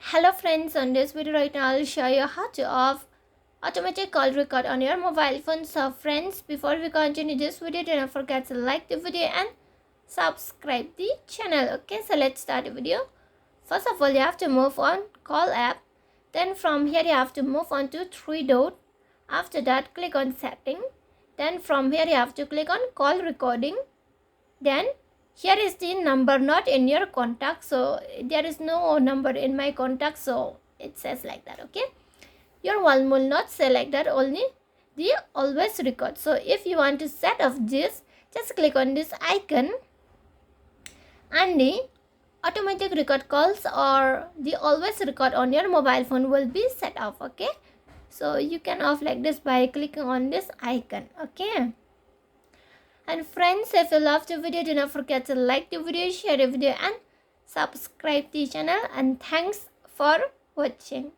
Hello friends, on this video right now I'll show you how to off automatic call record on your mobile phone. So friends, before we continue this video, do not forget to like the video and subscribe the channel. Okay, so let's start the video. First of all, you have to move on call app. Then from here you have to move on to three dot. After that, click on setting. Then from here you have to click on call recording. Then here is the number not in your contact, so there is no number in my contact, so it says like that. Okay, your one will not say like that, only the always record. So if you want to set off this, just click on this icon and the automatic record calls or the always record on your mobile phone will be set off. Okay, so you can off like this by clicking on this icon. Okay, and friends, if you love the video, do not forget to like the video, share the video and subscribe the channel, and thanks for watching.